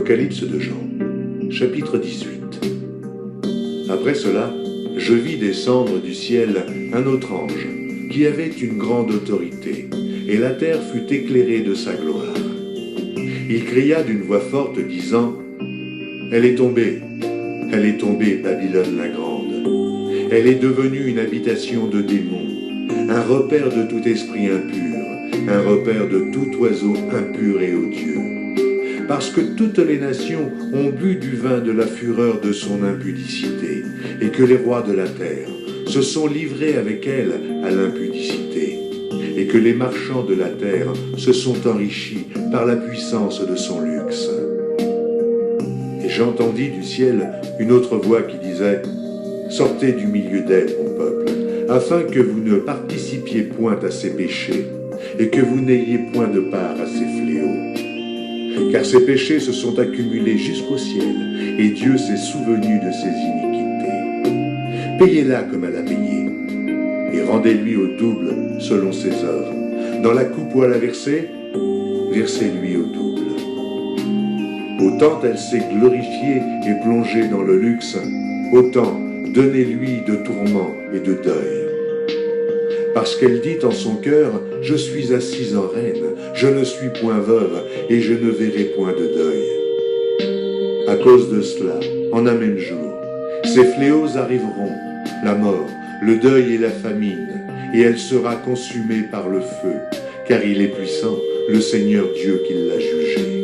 Apocalypse de Jean, chapitre 18. Après cela, je vis descendre du ciel un autre ange, qui avait une grande autorité, et la terre fut éclairée de sa gloire. Il cria d'une voix forte, disant : Elle est tombée, Babylone la grande. Elle est devenue une habitation de démons, un repère de tout esprit impur, un repère de tout oiseau impur et odieux. Parce que toutes les nations ont bu du vin de la fureur de son impudicité, et que les rois de la terre se sont livrés avec elle à l'impudicité, et que les marchands de la terre se sont enrichis par la puissance de son luxe. Et j'entendis du ciel une autre voix qui disait : Sortez du milieu d'elle, mon peuple, afin que vous ne participiez point à ses péchés, et que vous n'ayez point de part à ses fléaux. Car ses péchés se sont accumulés jusqu'au ciel, et Dieu s'est souvenu de ses iniquités. Payez-la comme elle a payé, et rendez-lui au double selon ses œuvres. Dans la coupe où elle a versé, versez-lui au double. Autant elle s'est glorifiée et plongée dans le luxe, autant donnez-lui de tourments et de deuil. Parce qu'elle dit en son cœur : Je suis assise en reine, je ne suis point veuve, et je ne verrai point de deuil. À cause de cela, en un même jour, ces fléaux arriveront, la mort, le deuil et la famine, et elle sera consumée par le feu, car il est puissant, le Seigneur Dieu qui l'a jugée.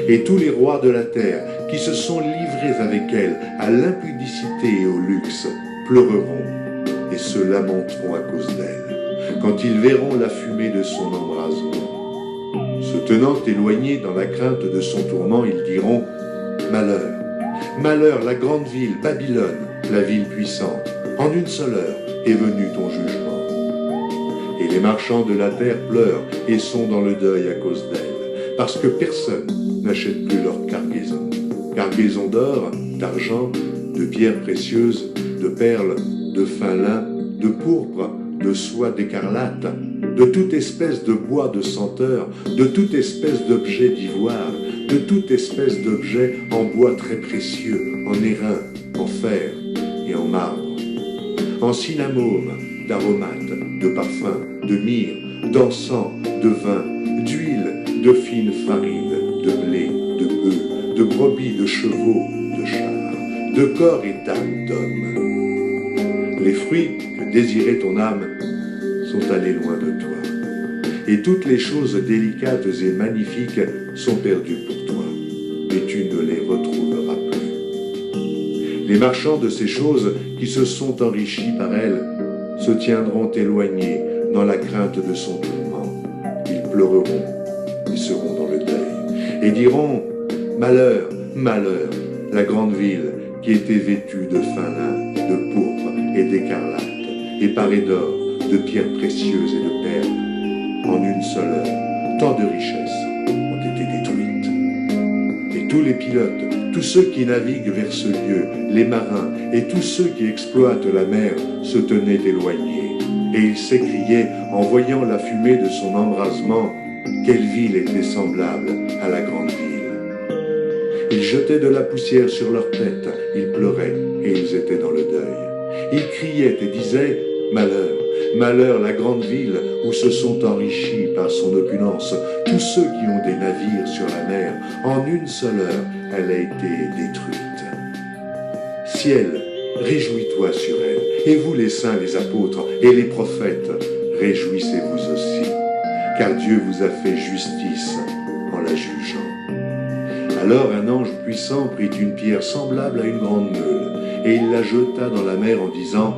Et tous les rois de la terre qui se sont livrés avec elle à l'impudicité et au luxe pleureront et se lamenteront à cause d'elle, quand ils verront la fumée de son embrasement. Se tenant éloignés dans la crainte de son tourment, ils diront : Malheur, malheur, la grande ville, Babylone, la ville puissante, en une seule heure est venu ton jugement. Et les marchands de la terre pleurent et sont dans le deuil à cause d'elle, parce que personne n'achète plus leur cargaison d'or, d'argent, de pierres précieuses, de perles, de fin lin, de pourpre, de soie d'écarlate, de toute espèce de bois de senteur, de toute espèce d'objet d'ivoire, de toute espèce d'objet en bois très précieux, en airain, en fer et en marbre, en cinnamome, d'aromates, de parfums, de myrrhe, d'encens, de vin, d'huile, de fine farine, de blé, de bœufs, de brebis, de chevaux, de chars, de corps et d'âmes d'hommes. Les fruits que désirait ton âme sont allés loin de toi, et toutes les choses délicates et magnifiques sont perdues pour toi, et tu ne les retrouveras plus. Les marchands de ces choses qui se sont enrichis par elles se tiendront éloignés dans la crainte de son tourment. Ils pleureront et seront dans le deuil, et diront : Malheur, malheur, la grande ville qui était vêtue de fin lin, de pourpre et d'écarlate, et parée d'or, de pierres précieuses et de perles. En une seule heure, tant de richesses ont été détruites. Et tous les pilotes, tous ceux qui naviguent vers ce lieu, les marins et tous ceux qui exploitent la mer se tenaient éloignés. Et ils s'écriaient en voyant la fumée de son embrasement : Quelle ville était semblable à la grande ville. Ils jetaient de la poussière sur leurs têtes, ils pleuraient et ils étaient dans le deuil. Ils criaient et disaient : Malheur, malheur, la grande ville où se sont enrichis par son opulence tous ceux qui ont des navires sur la mer. En une seule heure, elle a été détruite. Ciel, réjouis-toi sur elle, et vous les saints, les apôtres et les prophètes, réjouissez-vous aussi, car Dieu vous a fait justice en la jugeant. Alors un ange puissant prit une pierre semblable à une grande meule, et il la jeta dans la mer en disant :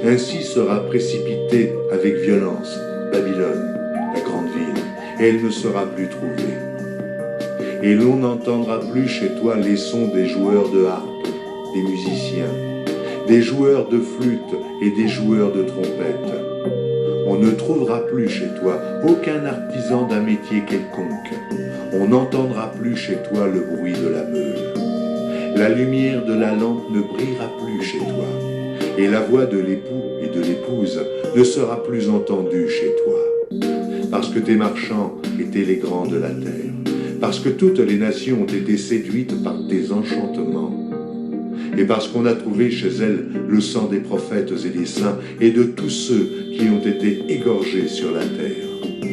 Ainsi sera précipitée avec violence Babylone, la grande ville, et elle ne sera plus trouvée. Et l'on n'entendra plus chez toi les sons des joueurs de harpe, des musiciens, des joueurs de flûte et des joueurs de trompette. On ne trouvera plus chez toi aucun artisan d'un métier quelconque. On n'entendra plus chez toi le bruit de la meule. La lumière de la lampe ne brillera plus chez toi, et la voix de l'époux et de l'épouse ne sera plus entendue chez toi. Parce que tes marchands étaient les grands de la terre, parce que toutes les nations ont été séduites par tes enchantements, et parce qu'on a trouvé chez elles le sang des prophètes et des saints, et de tous ceux qui ont été égorgés sur la terre.